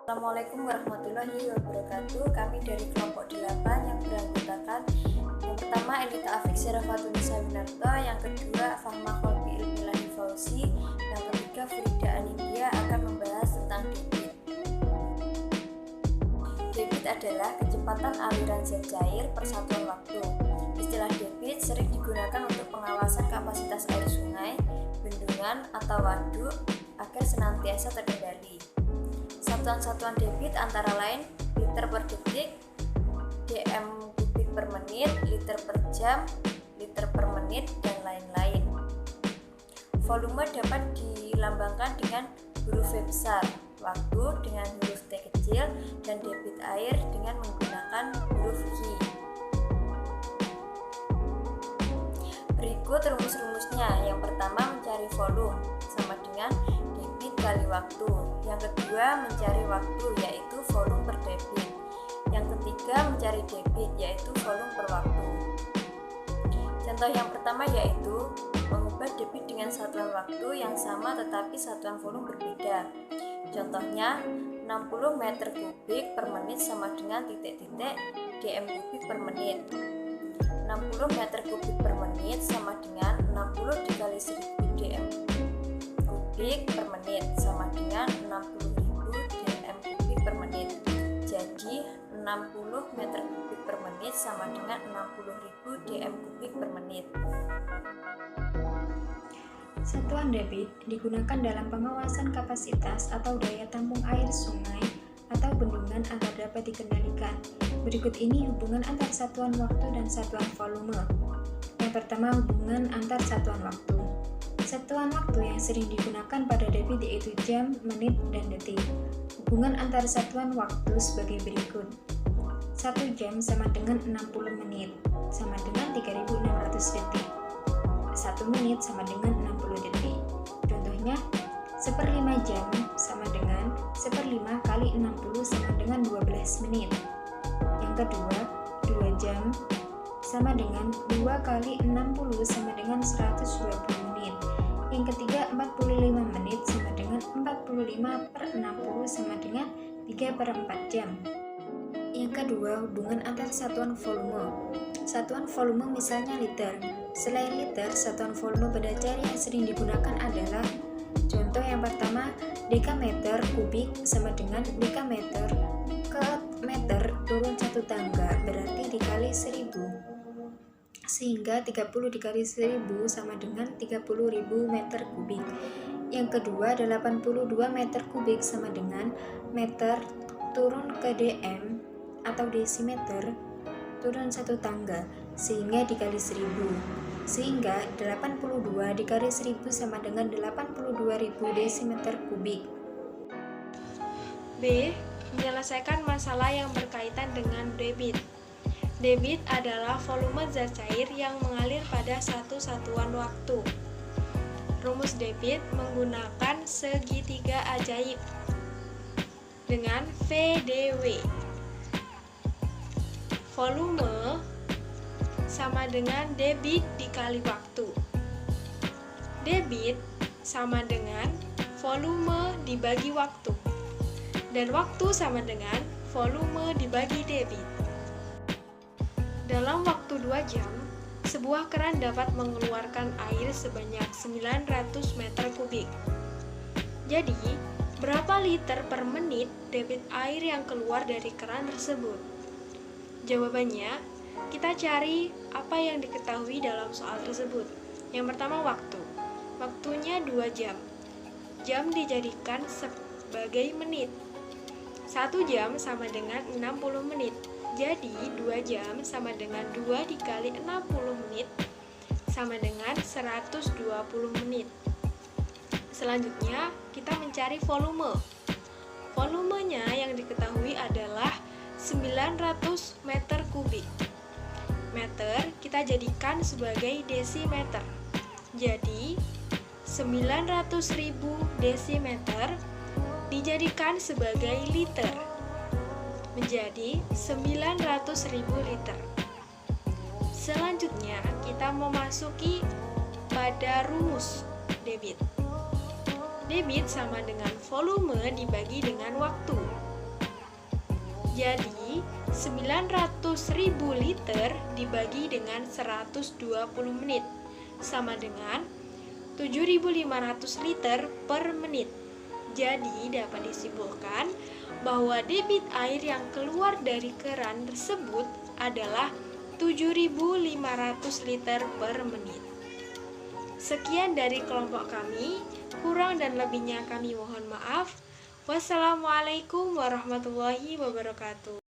Assalamualaikum warahmatullahi wabarakatuh. Kami dari kelompok 8 yang beranggotakan yang pertama Elita Afik Syarafatunisa Winarto, yang kedua Fahma Kholbi Ilmilani Fauzi, yang ketiga Frida Anindya akan membahas tentang debit. Debit adalah kecepatan aliran zat cair per satuan waktu. Istilah debit sering digunakan untuk pengawasan kapasitas air sungai, bendungan, atau waduk agar senantiasa terkendali. Satuan-satuan debit antara lain liter per detik, dm kubik per menit, liter per jam, liter per menit, dan lain-lain. Volume dapat dilambangkan dengan huruf V besar, waktu dengan huruf T kecil, dan debit air dengan menggunakan huruf Q. Berikut rumus-rumusnya. Yang pertama, mencari volume sama dengan debit kali waktu. Yang kedua, mencari waktu, yaitu volume per debit. Yang ketiga, mencari debit, yaitu volume per waktu. Contoh yang pertama yaitu mengubah debit dengan satuan waktu yang sama tetapi satuan volume berbeda. Contohnya, 60 meter kubik per menit sama dengan titik-titik dm kubik per menit. 60 meter kubik per menit sama dengan 60 dikali 1000 dm kubik per menit sama dengan 60.000 dm kubik per menit. Jadi 60 meter kubik per menit sama dengan 60.000 dm kubik per menit. Satuan debit digunakan dalam pengawasan kapasitas atau daya tampung air sungai atau bendungan agar dapat dikendalikan. Berikut ini hubungan antar satuan waktu dan satuan volume. Yang pertama, hubungan antar satuan waktu. Satuan waktu yang sering digunakan pada debit yaitu jam, menit, dan detik. Hubungan antar satuan waktu sebagai berikut. 1 jam sama dengan 60 menit, sama dengan 3600 detik. 1 menit sama dengan 60 detik. Contohnya, 1/5 jam sama dengan 1/5 kali 60 sama dengan 12 menit. Yang kedua, 2 jam sama dengan 2 kali 60 sama dengan 120 menit. Yang ketiga, 45 menit sama dengan 45 per 60 sama dengan 3/4 jam. Yang kedua, hubungan antar satuan volume. Satuan volume misalnya liter. Selain liter, satuan volume pada cair yang sering digunakan adalah contoh yang pertama, dekameter kubik sama dengan dekameter ke meter turun 1 tangga, berarti dikali 1000. Sehingga 30 dikali 1000 sama dengan 30.000 meter kubik. Yang kedua, 82 meter kubik sama dengan meter turun ke dm atau desimeter turun 1 tangga, sehingga dikali 1000. Sehingga 82 dikali 1000 sama dengan 82.000 desimeter kubik. B. Menyelesaikan masalah yang berkaitan dengan debit. Debit adalah volume zat cair yang mengalir pada satu satuan waktu. Rumus debit menggunakan segitiga ajaib dengan VdW. Volume sama dengan debit dikali waktu. Debit sama dengan volume dibagi waktu. Dan waktu sama dengan volume dibagi debit. Dalam waktu 2 jam, sebuah keran dapat mengeluarkan air sebanyak 900 meter kubik. Jadi, berapa liter per menit debit air yang keluar dari keran tersebut? Jawabannya, kita cari apa yang diketahui dalam soal tersebut. Yang pertama, waktu. Waktunya 2 jam. Jam dijadikan sebagai menit. 1 jam sama dengan 60 menit. Jadi, 2 jam sama dengan 2 dikali 60 menit sama dengan 120 menit. Selanjutnya, kita mencari volume. Volumenya yang diketahui adalah 900 meter kubik. Meter kita jadikan sebagai desimeter. Jadi, 900.000 desimeter dijadikan sebagai liter. Menjadi 900.000 liter. Selanjutnya, kita memasuki pada rumus debit. Debit sama dengan volume dibagi dengan waktu. Jadi, 900.000 liter dibagi dengan 120 menit, sama dengan 7.500 liter per menit. Jadi, dapat disimpulkan bahwa debit air yang keluar dari keran tersebut adalah 7.500 liter per menit. Sekian dari kelompok kami, kurang dan lebihnya kami mohon maaf. Wassalamualaikum warahmatullahi wabarakatuh.